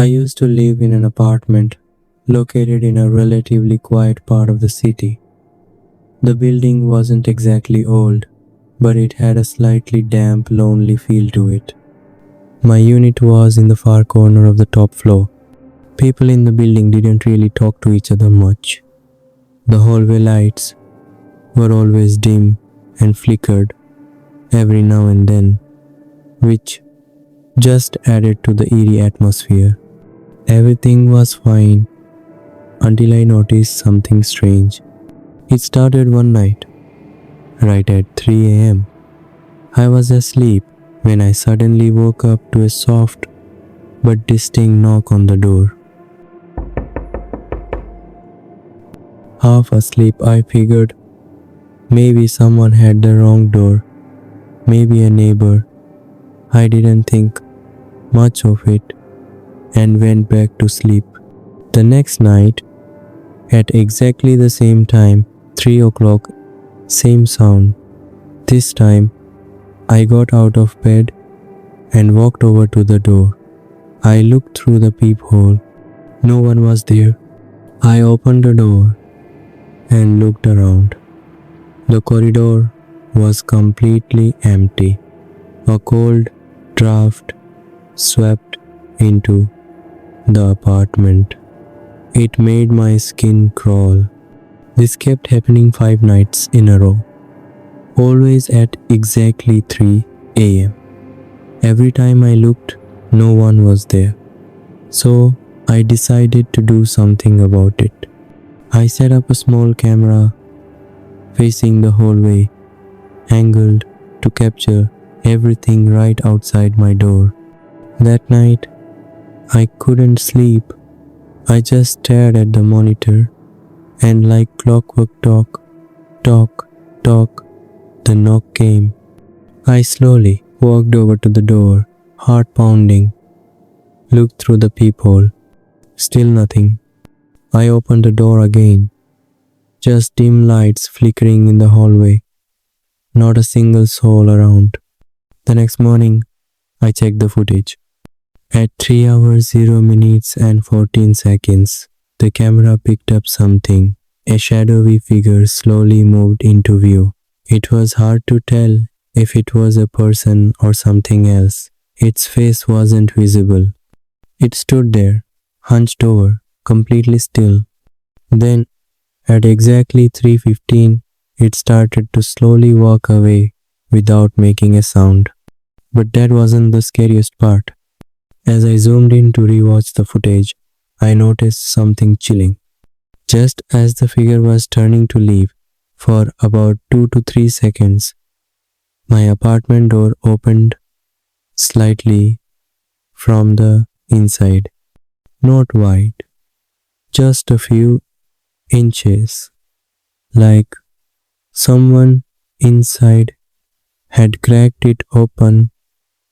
I used to live in an apartment located in a relatively quiet part of the city. The building wasn't exactly old, but it had a slightly damp, lonely feel to it. My unit was in the far corner of the top floor. People in the building didn't really talk to each other much. The hallway lights were always dim and flickered every now and then, which just added to the eerie atmosphere. Everything was fine until I noticed something strange. It started one night, right at 3 a.m. I was asleep when I suddenly woke up to a soft but distinct knock on the door. Half asleep, I figured maybe someone had the wrong door, maybe a neighbor. I didn't think much of it and went back to sleep. The next night, at exactly the same time, 3 o'clock, same sound. This time, I got out of bed and walked over to the door. I looked through the peephole. No one was there. I opened the door and looked around. The corridor was completely empty. A cold draft swept into the apartment. It made my skin crawl. This kept happening 5 nights in a row, always at exactly 3 a.m. Every time I looked, no one was there. So I decided to do something about it. I set up a small camera facing the hallway, angled to capture everything right outside my door. That night, I couldn't sleep. I just stared at the monitor and like clockwork tock, the knock came. I slowly walked over to the door, heart pounding, looked through the peephole. Still nothing. I opened the door again. Just dim lights flickering in the hallway. Not a single soul around. The next morning, I checked the footage. At 3 hours 0 minutes and 14 seconds, the camera picked up something. A shadowy figure slowly moved into view. It was hard to tell if it was a person or something else. Its face wasn't visible. It stood there, hunched over, completely still. Then, at exactly 3:15, it started to slowly walk away without making a sound. But that wasn't the scariest part. As I zoomed in to rewatch the footage, I noticed something chilling. Just as the figure was turning to leave, for about 2 to 3 seconds, my apartment door opened slightly from the inside. Not wide, just a few inches, like someone inside had cracked it open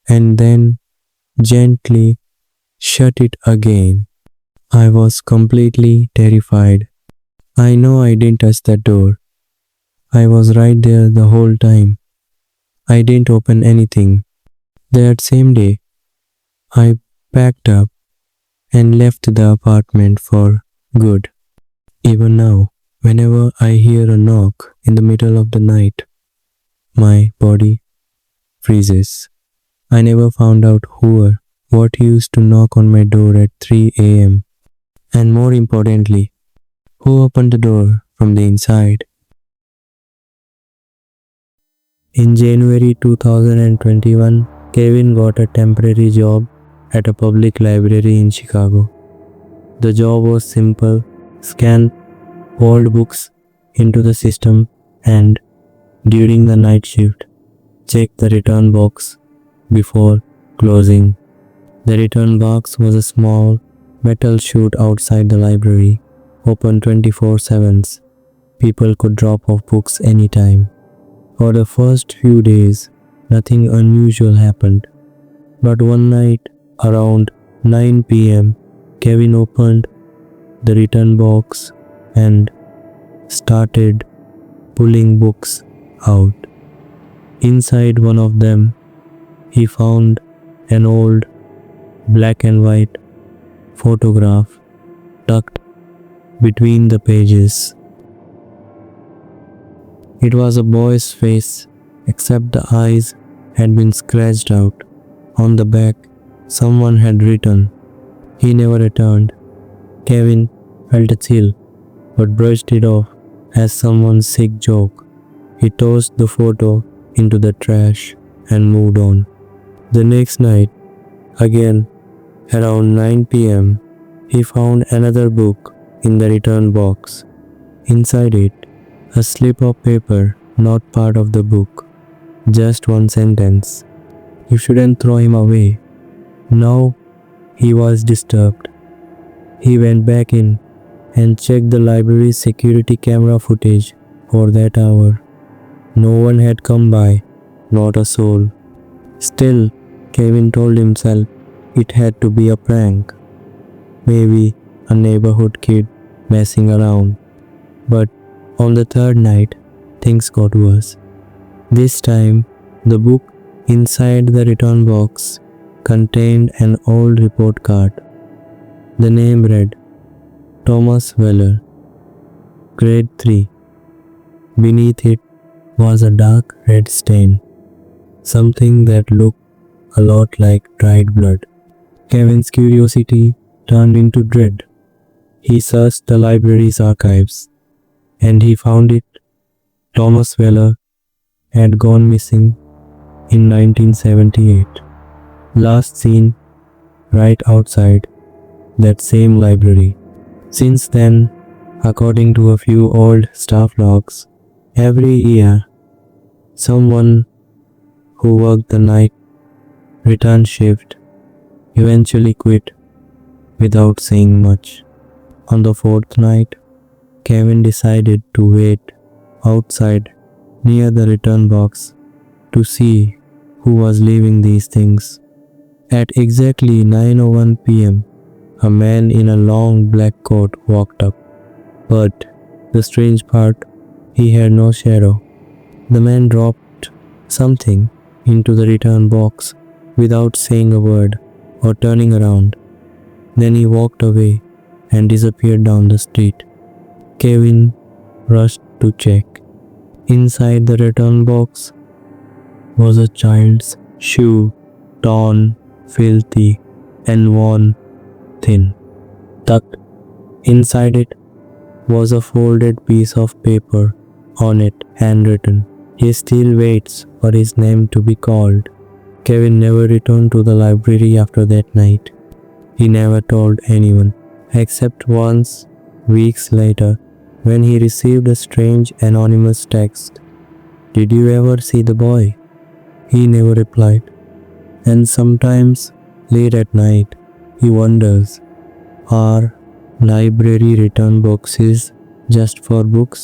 and then gently shut it again. I was completely terrified. I know I didn't touch that door. I was right there the whole time. I didn't open anything. That same day, I packed up and left the apartment for good. Even now, whenever I hear a knock in the middle of the night, my body freezes. I never found out who or what used to knock on my door at 3 a.m. And more importantly, who opened the door from the inside. In January 2021, Kevin got a temporary job at a public library in Chicago. The job was simple: scan old books into the system and, during the night shift, check the return box before closing. The return box was a small metal chute outside the library, open 24/7. People could drop off books anytime. For the first few days, nothing unusual happened. But one night, around 9 p.m., Kevin opened the return box and started pulling books out. Inside one of them, he found an old black and white photograph tucked between the pages. It was a boy's face, except the eyes had been scratched out. On the back, someone had written, "He never returned." Kevin felt a chill, but brushed it off as someone's sick joke. He tossed the photo into the trash and moved on. The next night, again around 9 p.m., he found another book in the return box. Inside it, a slip of paper, not part of the book, just one sentence. "You shouldn't throw him away." Now he was disturbed. He went back in and checked the library's security camera footage for that hour. No one had come by, not a soul. Still, Kevin told himself it had to be a prank. Maybe a neighborhood kid messing around. But on the third night, things got worse. This time, the book inside the return box contained an old report card. The name read, Thomas Weller, Grade 3. Beneath it was a dark red stain, something that looked a lot like dried blood. Kevin's curiosity turned into dread. He searched the library's archives, and he found it. Thomas Weller had gone missing in 1978. Last seen right outside that same library. Since then, according to a few old staff logs, every year, someone who worked the night return shift eventually quit without saying much. On the fourth night, Kevin decided to wait outside near the return box to see who was leaving these things. At exactly 9:01 p.m., a man in a long black coat walked up. But the strange part, he had no shadow. The man dropped something into the return box without saying a word or turning around. Then he walked away and disappeared down the street. Kevin rushed to check. Inside the return box was a child's shoe, torn, filthy, and worn thin. Tucked inside it was a folded piece of paper, on it handwritten, "He still waits for his name to be called." Kevin never returned to the library after that night. He never told anyone, except once, weeks later, when he received a strange anonymous text. "Did you ever see the boy?" He never replied. And sometimes, late at night, he wonders, are library return boxes just for books?